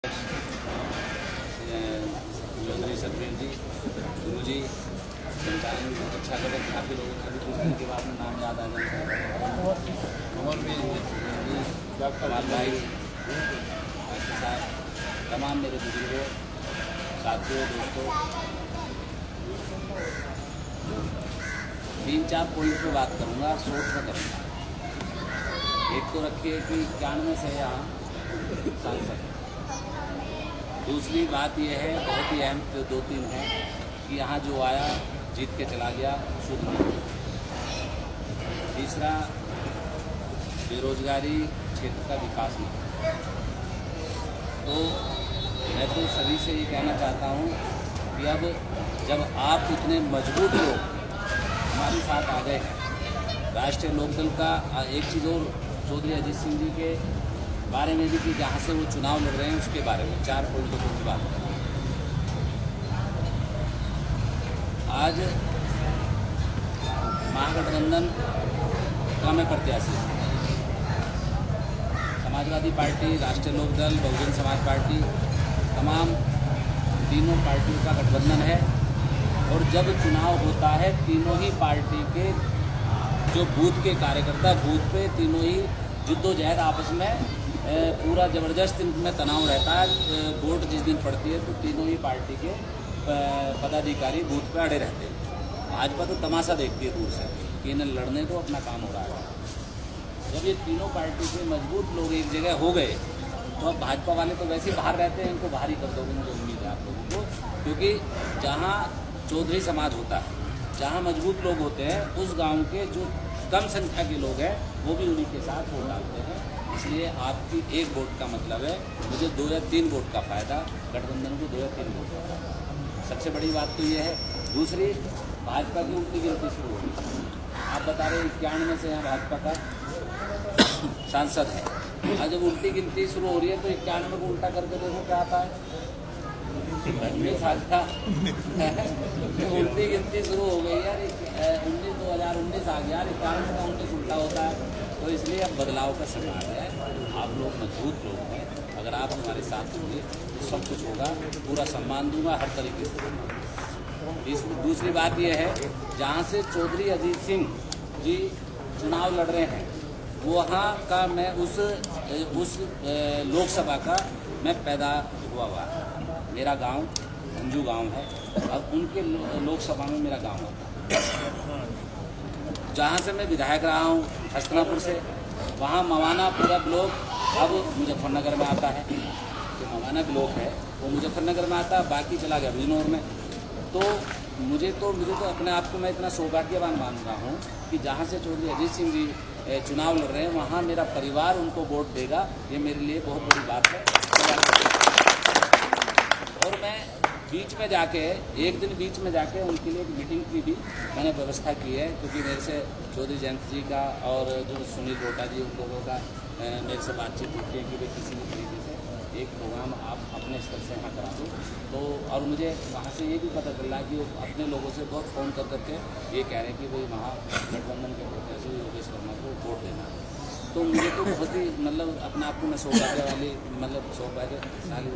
चौधरी सतवीर जी, गुरु जी संचालन अच्छा करें। काफ़ी लोगों का भी पूछने के बाद में नाम याद आ जाता है। और भी कमाल भाई के साथ तमाम मेरे बुजुर्गों, साथियों, दोस्तों, 3-4 पॉइंट पे बात करूँगा, शॉर्ट में करूँगा। एक तो रखिए कि 91 से यहाँ सांसद। दूसरी बात यह है, बहुत ही अहम 2-3 है कि यहाँ जो आया जीत के चला गया, शुद्ध नहीं। तीसरा, बेरोजगारी क्षेत्र का विकास नहीं। तो मैं तो सभी से ये कहना चाहता हूँ कि अब जब आप इतने मजबूत लोग हमारे साथ आ गए हैं, राष्ट्रीय लोकदल का एक चीज़ और चौधरी अजीत सिंह जी के बारे में भी कि जहाँ से वो चुनाव लड़ रहे हैं उसके बारे में 4 पॉइंटों की बात करें। आज महागठबंधन का मैं प्रत्याशी हूँ। समाजवादी पार्टी, राष्ट्रीय लोकदल, बहुजन समाज पार्टी, तमाम तीनों पार्टियों का गठबंधन है। और जब चुनाव होता है, तीनों ही पार्टी के जो बूथ के कार्यकर्ता बूथ पे तीनों ही जुद्दोजहद आपस में पूरा ज़बरदस्त इनमें तनाव रहता है। वोट जिस दिन पड़ती है तो तीनों ही पार्टी के पदाधिकारी बूथ पे अड़े रहते हैं। भाजपा तो तमाशा देखती है दूर से कि इन्हें लड़ने को अपना काम हो रहा है। जब ये तीनों पार्टी के मजबूत लोग एक जगह हो गए तो अब भाजपा वाले तो वैसे ही बाहर रहते हैं, इनको बाहर ही कर दोगे, मुझे उम्मीद है आप लोगों को। क्योंकि जहाँ चौधरी समाज होता है, जहाँ मजबूत लोग होते हैं, उस गाँव के जो कम संख्या के लोग हैं वो भी उन्हीं के साथ वोट डालते हैं। इसलिए आपकी एक वोट का मतलब है मुझे 2 या 3 वोट का फ़ायदा, गठबंधन को 2 या 3 वोट का फ़ायदा। सबसे बड़ी बात तो ये है। दूसरी, भाजपा की उल्टी गिनती शुरू होगी। आप बता रहे 91 से यहाँ भाजपा का सांसद है, और जब उल्टी गिनती शुरू हो रही है तो 91 को उल्टा करके देखो क्या आता है। 19 उल्टी गिनती शुरू हो गई यार। 2019 आ गया यार, 91 का 19 उल्टा होता है। तो इसलिए अब बदलाव का समय आ गया है। आप लोग मजबूत लोग हैं, अगर आप हमारे साथ होंगे तो सब कुछ होगा। पूरा सम्मान दूंगा हर तरीके से। दूसरी बात यह है, जहाँ से चौधरी अजीत सिंह जी चुनाव लड़ रहे हैं, वहाँ का मैं उस लोकसभा का मैं पैदा हुआ। मेरा गांव अंजू गांव है, अब उनके लोकसभा में मेरा गांव आता है। जहाँ से मैं विधायक रहा हूँ हस्तनापुर से, वहाँ मवाना पूरा ब्लॉक अब मुजफ्फरनगर में आता है। जो मवाना ब्लॉक है वो मुजफ्फरनगर में आता है, बाकी चला गया बिजनौर में। तो मुझे तो अपने आप को मैं इतना सौभाग्यवान मान रहा हूँ कि जहाँ से चौधरी अजीत सिंह जी चुनाव लड़ रहे हैं, वहाँ मेरा परिवार उनको वोट देगा। ये मेरे लिए बहुत बड़ी बात है। और मैं बीच में जाके एक दिन बीच में जाके उनके लिए एक मीटिंग की भी मैंने व्यवस्था की है, क्योंकि मेरे से चौधरी जयंत जी का और जो सुनील रोटा जी, उन लोगों का मेरे से बातचीत होती है कि वे किसी भी तरीके से एक प्रोग्राम आप अपने स्तर से यहाँ करा दो। तो और मुझे वहाँ से ये भी पता चल रहा है कि वो अपने लोगों से बहुत फ़ोन कर करके ये कह रहे हैं कि भाई वहाँ गठबंधन के प्रत्याशी योगेश वर्मा को वोट देना। तो मुझे तो बहुत ही अपने आप को मैं सौभाग्यशाली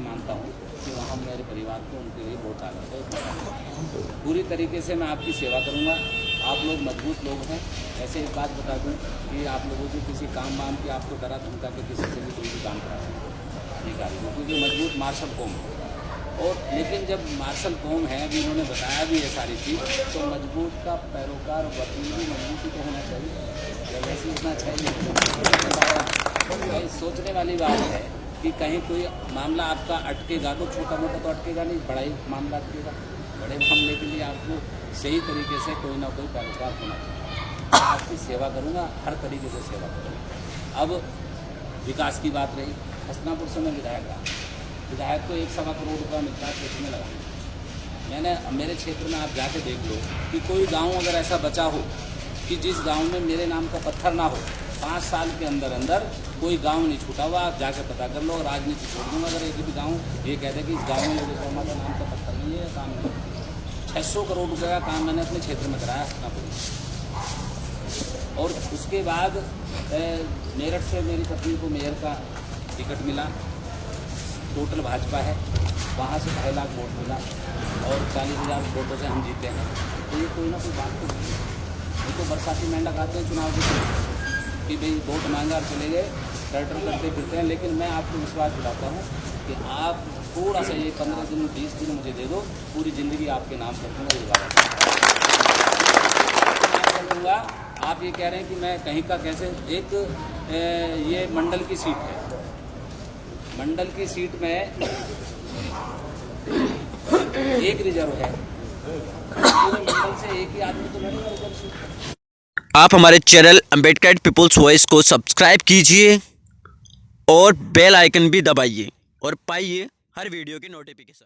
मानता हूँ कि वहाँ मेरे परिवार को उनके लिए वोट डालना है। पूरी तरीके से मैं आपकी सेवा करूँगा। आप लोग मजबूत लोग हैं। ऐसे एक बात बता दूँ कि आप लोगों की किसी काम वाम की आपको डरा धमका के किसी से भी कोई भी काम करा सकते अधिकारी को, क्योंकि मजबूत मार्शल कौम है। और लेकिन जब मार्शल कौम है, अभी उन्होंने बताया भी है सारी चीज़, तो मजबूत का पैरोकार वकील भी मजबूती तो होना चाहिए। जब ऐसे उतना चाहिए सोचने वाली बात है कि कहीं कोई मामला आपका अटकेगा तो छोटा मोटा तो अटकेगा नहीं, बड़ा ही मामला अटकेगा। बड़े मामले के लिए आपको सही तरीके से कोई ना कोई पैरोकार होना चाहिए। आपकी सेवा करूँगा, हर तरीके से सेवा करूँगा। अब विकास की बात रही, हस्तनापुर से मैं विधायक रहा। विधायक को 1-1.25 करोड़ रुपया मिलता है क्षेत्र में लगाने। मैंने मेरे क्षेत्र में आप जाके देख लो कि कोई गांव अगर ऐसा बचा हो कि जिस गांव में मेरे नाम का पत्थर ना हो, 5 साल के अंदर अंदर कोई गांव नहीं छूटा हुआ। आप जाके पता कर लो, राजनीति छोड़ दूँगा अगर एक भी गाँव ये कहते कि इस गाँव में योगेश वर्मा का नाम का पत्थर नहीं है, काम नहीं। 600 करोड़ रुपये का काम मैंने अपने क्षेत्र में कराया हस्तनापुर। और उसके बाद मेरठ से मेरी पत्नी को मेयर का टिकट मिला। टोटल भाजपा है, वहाँ से 2.5 लाख वोट मिला और 40,000 वोटों से हम जीते हैं। तो ये कोई ना कोई बात तो नहीं है। तो बरसाती मेंढक आते हैं चुनाव के कि भाई वोट मांगा और चले गए, टर्टर करते फिरते हैं। लेकिन मैं आपको विश्वास दिलाता हूँ कि आप थोड़ा सा ये 15 दिन 20 दिन मुझे दे दो, पूरी ज़िंदगी आपके नाम कर दूँगा, ये बात कर दूँगा। आप ये कह रहे हैं कि मैं कहीं का कैसे, एक ये मंडल की सीट है, मंडल की सीट में एक रिजर्व है, पूरे मंडल से एक ही आदमी तो लड़ेगा रिजर्व सीट। आप हमारे चैनल अम्बेडकर पीपुल्स वॉइस को सब्सक्राइब कीजिए और बेल आइकन भी दबाइए और पाइए हर वीडियो की नोटिफिकेशन।